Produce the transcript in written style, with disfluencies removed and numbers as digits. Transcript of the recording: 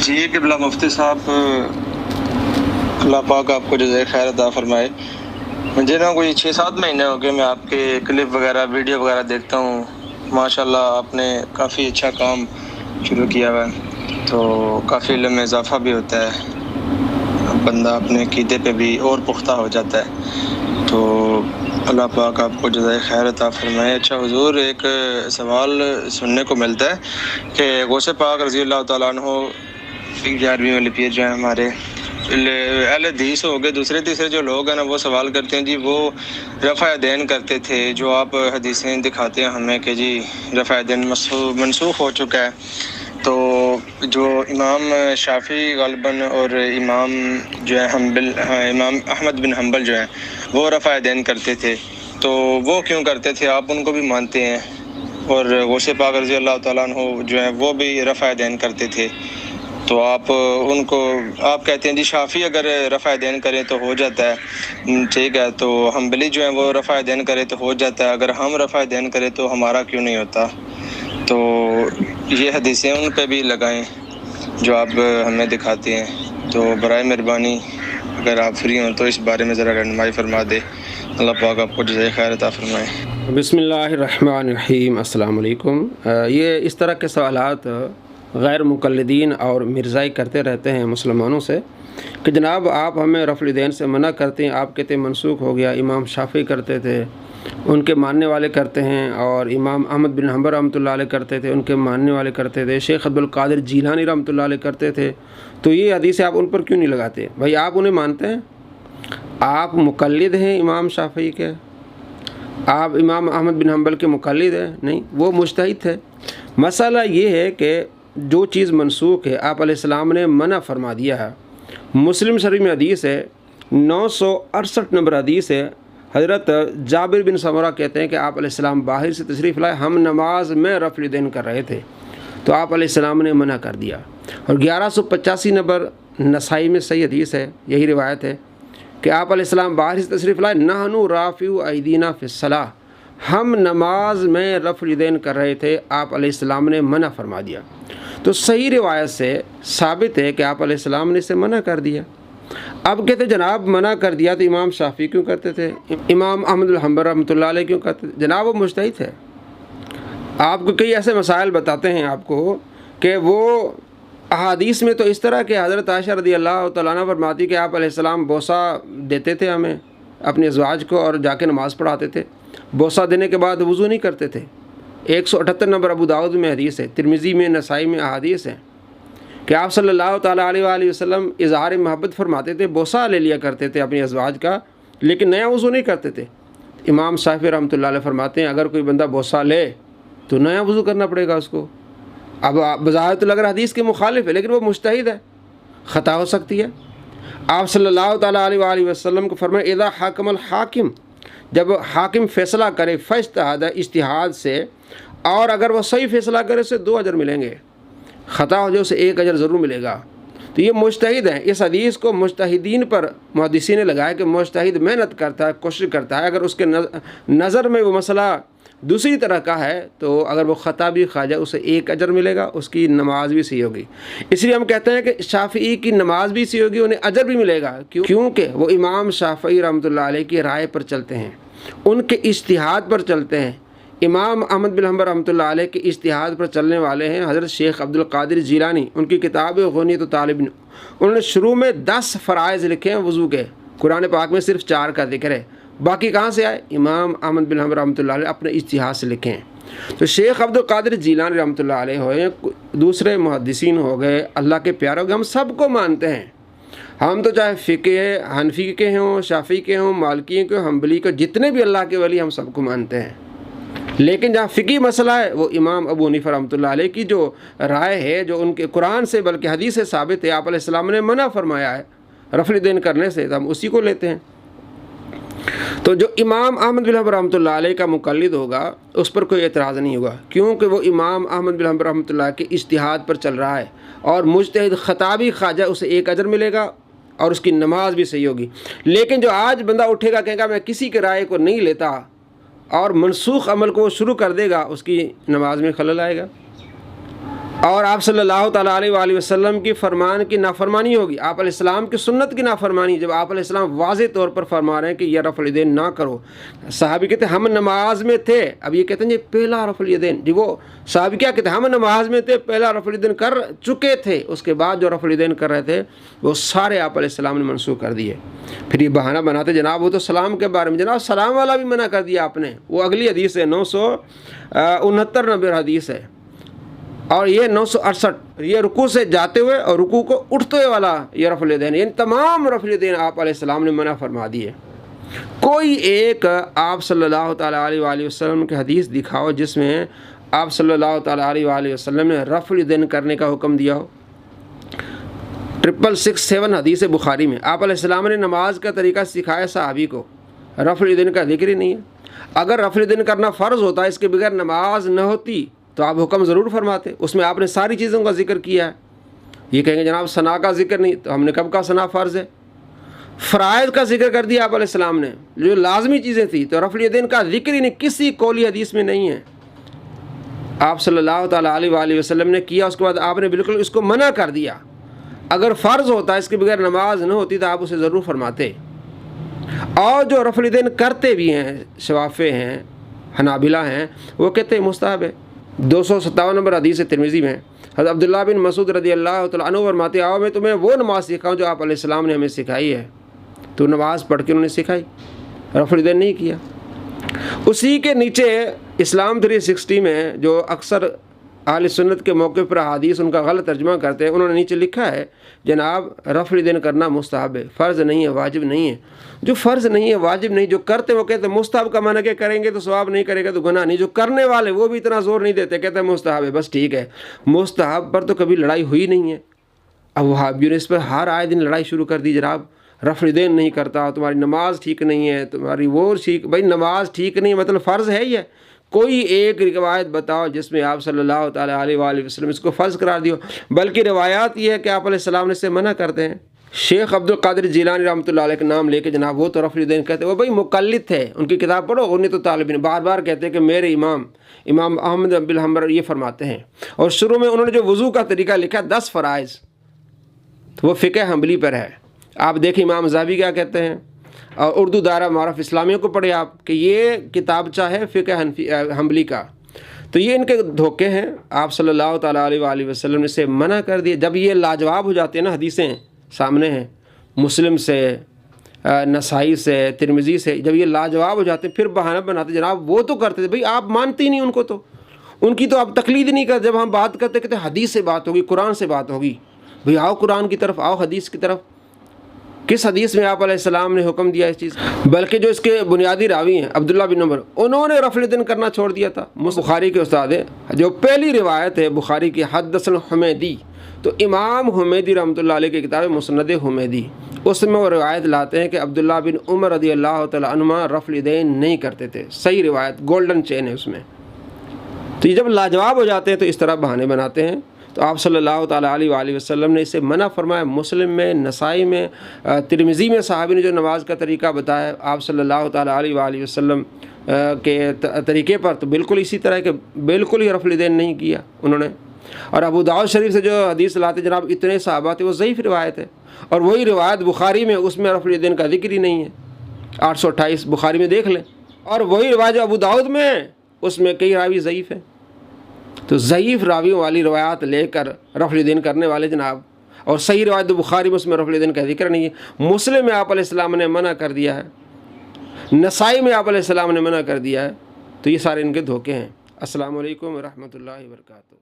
جی قبلہ مفتی صاحب، اللہ پاک آپ کو جزائے خیر عطا فرمائے۔ مجھے نا کوئی 6-7 مہینے ہو گئے میں آپ کے کلپ وغیرہ ویڈیو وغیرہ دیکھتا ہوں۔ ماشاءاللہ آپ نے کافی اچھا کام شروع کیا ہوا ہے، تو کافی علم میں اضافہ بھی ہوتا ہے، بندہ اپنے عقیدے پہ بھی اور پختہ ہو جاتا ہے۔ تو اللہ پاک آپ کو جزائے خیر عطا فرمائے۔ اچھا حضور، ایک سوال سننے کو ملتا ہے کہ غوث پاک رضی اللہ تعالیٰ عنہ 11ویں والی پیر جو ہیں ہمارے اہل حدیث ہو گئے، دوسرے تیسرے جو لوگ ہیں نا وہ سوال کرتے ہیں جی وہ رفع دین کرتے تھے، جو آپ حدیثیں دکھاتے ہیں ہمیں کہ جی رفع دین منسوخ ہو چکا ہے، تو جو امام شافعی غالباً اور امام جو ہے امام احمد بن حنبل جو ہیں وہ رفع دین کرتے تھے، تو وہ کیوں کرتے تھے؟ آپ ان کو بھی مانتے ہیں، اور غوث پاک رضی اللہ تعالیٰ عنہ جو ہیں وہ بھی رفع دین کرتے تھے، تو آپ ان کو آپ کہتے ہیں جی شافعی اگر رفع دین کریں تو ہو جاتا ہے، ٹھیک ہے، تو حنبلی جو ہیں وہ رفع دین کرے تو ہو جاتا ہے، اگر ہم رفع دین کریں تو ہمارا کیوں نہیں ہوتا؟ تو یہ حدیثیں ان پہ بھی لگائیں جو آپ ہمیں دکھاتے ہیں، تو برائے مہربانی اگر آپ فری ہوں تو اس بارے میں ذرا رہنمائی فرما دے۔ اللہ پاک آپ کو جزائے خیر عطا فرمائے۔ بسم اللہ الرحمن الرحیم۔ السلام علیکم۔ یہ اس طرح کے سوالات غیر مقلدین اور مرزائی کرتے رہتے ہیں مسلمانوں سے کہ جناب آپ ہمیں رفع دین سے منع کرتے ہیں، آپ کہتے ہیں منسوخ ہو گیا، امام شافعی کرتے تھے، ان کے ماننے والے کرتے ہیں، اور امام احمد بن حنبل رحمۃ اللہ علیہ کرتے تھے، ان کے ماننے والے کرتے تھے، شیخ عبد القادر جیلانی رحمۃ اللہ علیہ کرتے تھے، تو یہ حدیثیں آپ ان پر کیوں نہیں لگاتے؟ بھائی آپ انہیں مانتے ہیں، آپ مقلد ہیں امام شافعی کے، آپ امام احمد بن حنبل کے مقلد ہیں؟ نہیں، وہ مجتہد تھے۔ مسئلہ یہ ہے کہ جو چیز منسوخ ہے آپ علیہ السلام نے منع فرما دیا ہے۔ مسلم شریف میں حدیث ہے، 968 نمبر حدیث ہے، حضرت جابر بن سمرہ کہتے ہیں کہ آپ علیہ السلام باہر سے تشریف لائے، ہم نماز میں رفع دین کر رہے تھے تو آپ علیہ السلام نے منع کر دیا۔ اور 1185 نمبر نسائی میں صحیح حدیث ہے، یہی روایت ہے کہ آپ علیہ السلام باہر سے تشریف لائے، نحن رافع ایدینا فی الصلاۃ، ہم نماز میں رفع دین کر رہے تھے، آپ علیہ السلام نے منع فرما دیا۔ تو صحیح روایت سے ثابت ہے کہ آپ علیہ السلام نے اسے منع کر دیا۔ اب کہتے جناب منع کر دیا تو امام شافعی کیوں کرتے تھے، امام احمد بن حنبل رحمۃ اللہ علیہ کیوں کرتے تھے؟ جناب وہ مجتہد ہے۔ آپ کو کئی ایسے مسائل بتاتے ہیں آپ کو کہ وہ احادیث میں تو اس طرح کہ حضرت عائشہ رضی اللہ تعالیٰ عنہ فرماتی کہ آپ علیہ السلام بوسہ دیتے تھے ہمیں اپنے ازواج کو، اور جا کے نماز پڑھاتے تھے، بوسہ دینے کے بعد وضو نہیں کرتے تھے۔ 178 نمبر ابو داؤد میں حدیث ہے، ترمذی میں، نسائی میں احادیث ہیں کہ آپ صلی اللہ تعالیٰ علیہ وآلہ وسلم اظہار محبت فرماتے تھے، بوسہ لے لیا کرتے تھے اپنی ازواج کا، لیکن نیا وضو نہیں کرتے تھے۔ امام شافعی رحمۃ اللہ علیہ فرماتے ہیں اگر کوئی بندہ بوسہ لے تو نیا وضو کرنا پڑے گا اس کو۔ اب بظاہر تو لگ رہا حدیث کے مخالف ہے، لیکن وہ مجتہد ہے، خطا ہو سکتی ہے۔ آپ صلی اللہ تعالیٰ علیہ وآلہ وسلم کو فرمائے اذا حکم الحاکم، جب حاکم فیصلہ کرے فاجتہد، اجتہاد سے، اور اگر وہ صحیح فیصلہ کرے اسے 2 اجر ملیں گے، خطا ہو جائے اسے 1 اجر ضرور ملے گا۔ تو یہ مجتہد ہیں۔ اس حدیث کو مجتہدین پر محدثین نے لگایا کہ مجتہد محنت کرتا ہے، کوشش کرتا ہے، اگر اس کے نظر میں وہ مسئلہ دوسری طرح کا ہے تو اگر وہ خطا بھی کھا جائے اسے 1 اجر ملے گا، اس کی نماز بھی صحیح ہوگی۔ اس لیے ہم کہتے ہیں کہ شافعی کی نماز بھی صحیح ہوگی، انہیں اجر بھی ملے گا، کیونکہ وہ امام شافعی رحمۃ اللہ علیہ کی رائے پر چلتے ہیں، ان کے اجتہاد پر چلتے ہیں۔ امام احمد بن حنبل رحمۃ اللہ علیہ کے اجتہاد پر چلنے والے ہیں حضرت شیخ عبد القادر جیلانی، ان کی کتاب غنیۃ الطالب، انہوں نے شروع میں 10 فرائض لکھے ہیں وضو کے، قرآن پاک میں صرف 4 کا ذکر ہے، باقی کہاں سے آئے؟ امام احمد بن حنبل رحمۃ اللہ علیہ اپنے اجتہاد سے لکھے ہیں۔ تو شیخ عبد القادر جیلانی رحمۃ اللہ علیہ ہوئے، دوسرے محدثین ہو گئے، اللہ کے پیارے ہو گئے، ہم سب کو مانتے ہیں۔ ہم تو چاہے فقہ حنفی کے ہوں، شافعی کے ہوں، مالکی کے ہوں، حنبلی کے، جتنے بھی اللہ کے ولی ہم سب کو مانتے ہیں، لیکن جہاں فقہی مسئلہ ہے وہ امام ابو حنیفہ رحمۃ اللہ علیہ کی جو رائے ہے، جو ان کے قرآن سے بلکہ حدیث سے ثابت ہے، آپ علیہ السلام نے منع فرمایا ہے رفع دین کرنے سے، تو ہم اسی کو لیتے ہیں۔ تو جو امام احمد بن حنبل رحمۃ اللہ علیہ کا مقلد ہوگا اس پر کوئی اعتراض نہیں ہوگا، کیونکہ وہ امام احمد بن حنبل رحمۃ اللہ کے اجتہاد پر چل رہا ہے، اور مجتہد خطا بھی کھا جائے اسے 1 اجر ملے گا اور اس کی نماز بھی صحیح ہوگی۔ لیکن جو آج بندہ اٹھے گا کہے گا میں کسی کے رائے کو نہیں لیتا اور منسوخ عمل کو شروع کر دے گا، اس کی نماز میں خلل آئے گا۔ اور آپ صلی اللہ تعالیٰ علیہ وآلہ وسلم کی فرمان کی نافرمانی ہوگی، آپ علیہ السلام کی سنت کی نافرمانی، جب آپ علیہ السلام واضح طور پر فرما رہے ہیں کہ یہ رفع الیدین نہ کرو۔ صحابی کہتے ہیں ہم نماز میں تھے، اب یہ کہتے ہیں جی پہلا رفع الیدین، جی وہ صحابی کیا کہتے ہیں ہم نماز میں تھے، پہلا رفع الیدین کر چکے تھے، اس کے بعد جو رفع الیدین کر رہے تھے وہ سارے آپ علیہ السلام نے منسوخ کر دیے۔ پھر یہ بہانہ بناتے جناب وہ تو سلام کے بارے میں، جناب سلام والا بھی منع کر دیا آپ نے، وہ اگلی حدیث ہے 969 نمبر حدیث ہے، اور یہ 968 یہ رکوع سے جاتے ہوئے اور رکوع کو اٹھتے ہوئے والا یہ رفع الیدین، ان تمام رفع الیدین آپ علیہ السلام نے منع فرما دیے۔ کوئی ایک آپ صلی اللہ تعالیٰ علیہ وآلہ وسلم کی حدیث دکھاؤ جس میں آپ صلی اللہ تعالیٰ علیہ وآلہ وسلم نے رفع الیدین کرنے کا حکم دیا ہو۔ 6667 حدیث بخاری میں آپ علیہ السلام نے نماز کا طریقہ سکھایا صحابی کو، رفع الیدین کا ذکر ہی نہیں ہے۔ اگر رفع الیدین کرنا فرض ہوتا، اس کے بغیر نماز نہ ہوتی تو آپ حکم ضرور فرماتے، اس میں آپ نے ساری چیزوں کا ذکر کیا ہے۔ یہ کہیں گے جناب ثنا کا ذکر نہیں، تو ہم نے کب کا ثنا فرض ہے؟ فرائض کا ذکر کر دیا آپ علیہ السلام نے، جو لازمی چیزیں تھیں، تو رفع الیدین کا ذکر ہی نہیں، کسی قولی حدیث میں نہیں ہے۔ آپ صلی اللہ تعالیٰ علیہ وآلہ وسلم نے کیا، اس کے بعد آپ نے بالکل اس کو منع کر دیا۔ اگر فرض ہوتا، اس کے بغیر نماز نہ ہوتی تو آپ اسے ضرور فرماتے۔ اور جو رفع الیدین کرتے بھی ہیں، شوافع ہیں، حنابلہ ہیں، وہ کہتے ہیں مستحب ہے۔ 257 نمبر حدیث ترمذی میں حضرت عبداللہ بن مسعود رضی اللہ تعالیٰ عنہ فرماتے آؤ میں تمہیں وہ نماز سکھاؤں جو آپ علیہ السلام نے ہمیں سکھائی ہے، تو نماز پڑھ کے انہوں نے سکھائی، رفع الیدین نہیں کیا۔ اسی کے نیچے اسلام 360 میں جو اکثر اہل سنت کے موقع پر حدیث ان کا غلط ترجمہ کرتے ہیں، انہوں نے نیچے لکھا ہے جناب رفع الیدین کرنا مستحب ہے، فرض نہیں ہے، واجب نہیں ہے۔ جو فرض نہیں ہے، واجب نہیں، جو کرتے وہ کہتے ہیں مستحب کا معنی کہ کریں گے تو ثواب، نہیں کرے گا تو گناہ نہیں۔ جو کرنے والے وہ بھی اتنا زور نہیں دیتے، کہتے ہیں مستحب ہے، بس ٹھیک ہے۔ مستحب پر تو کبھی لڑائی ہوئی نہیں ہے، اب وہابیوں نے اس پر ہر آئے دن لڑائی شروع کر دی، جناب رفع الیدین نہیں کرتا تمہاری نماز ٹھیک نہیں ہے، تمہاری وہ ٹھیک، بھائی نماز ٹھیک نہیں مطلب فرض ہے ہی ہے۔ کوئی ایک روایت بتاؤ جس میں آپ صلی اللہ تعالیٰ علیہ وآلہ وسلم اس کو فرض قرار دیو، بلکہ روایات یہ ہے کہ آپ علیہ السلام نے اس سے منع کرتے ہیں۔ شیخ عبد القادر جیلانی رحمۃ اللہ علیہ کا نام لے کے جناب وہ تو رفع الیدین کہتے ہیں، وہ بھائی مقلد تھے، ان کی کتاب پڑھو، انہیں تو طالبین بار بار کہتے ہیں کہ میرے امام احمد بن حنبل یہ فرماتے ہیں، اور شروع میں انہوں نے جو وضو کا طریقہ لکھا 10 فرائض، تو وہ فقہ حنبلی پر ہے۔ آپ دیکھیں امام ذہبی کیا کہتے ہیں، اور اردو دائرہ معارف اسلامیہ کو پڑھے آپ کہ یہ کتابچہ ہے فقہ حنبلی کا، تو یہ ان کے دھوکے ہیں۔ آپ صلی اللہ تعالیٰ علیہ وآلہ وسلم نے اسے منع کر دیا۔ جب یہ لاجواب ہو جاتے ہیں نا، حدیثیں سامنے ہیں مسلم سے، نسائی سے، ترمذی سے، جب یہ لاجواب ہو جاتے ہیں پھر بہانہ بناتے جناب وہ تو کرتے تھے، بھئی آپ مانتے ہی نہیں ان کو، تو ان کی تو آپ تقلید نہیں کرتے۔ جب ہم بات کرتے کہتے حدیث سے بات ہوگی، قرآن سے بات ہوگی، بھئی آؤ قرآن کی طرف، آؤ حدیث کی طرف۔ کس حدیث میں آپ علیہ السلام نے حکم دیا اس چیز؟ بلکہ جو اس کے بنیادی راوی ہیں عبداللہ بن عمر، انہوں نے رفع الیدین کرنا چھوڑ دیا تھا۔ بخاری کے استاد ہیں، جو پہلی روایت ہے بخاری کی حدثنا حمیدی، تو امام حمیدی رحمۃ اللہ علیہ کی کتاب مسند حمیدی، اس میں وہ روایت لاتے ہیں کہ عبداللہ بن عمر رضی اللہ تعالیٰ عنہما رفع الیدین نہیں کرتے تھے، صحیح روایت، گولڈن چین ہے اس میں۔ تو یہ جب لاجواب ہو جاتے ہیں تو اس طرح بہانے بناتے ہیں۔ تو آپ صلی اللہ تعالیٰ علیہ وآلہ وسلم نے اسے منع فرمایا۔ مسلم میں، نسائی میں، ترمذی میں صحابی نے جو نماز کا طریقہ بتایا آپ صلی اللہ تعالیٰ علیہ وآلہ وسلم کے طریقے پر، تو بالکل اسی طرح کہ بالکل ہی رفع الیدین نہیں کیا انہوں نے۔ اور ابو داؤد شریف سے جو حدیث لاتے جناب اتنے صحابہ تھے، وہ ضعیف روایت ہے، اور وہی روایت بخاری میں، اس میں رفع الیدین کا ذکر ہی نہیں ہے۔ 828 بخاری میں دیکھ لیں، اور وہی روایت جو ابو داؤد میں ہے اس میں کئی راوی ضعیف ہیں۔ تو ضعیف راویوں والی روایات لے کر رفع الیدین کرنے والے جناب، اور صحیح روایت بخاری میں اس میں رفع الیدین کا ذکر نہیں ہے۔ مسلم میں آپ علیہ السلام نے منع کر دیا ہے، نسائی میں آپ علیہ السلام نے منع کر دیا ہے، تو یہ سارے ان کے دھوکے ہیں۔ السلام علیکم ورحمۃ اللہ وبرکاتہ۔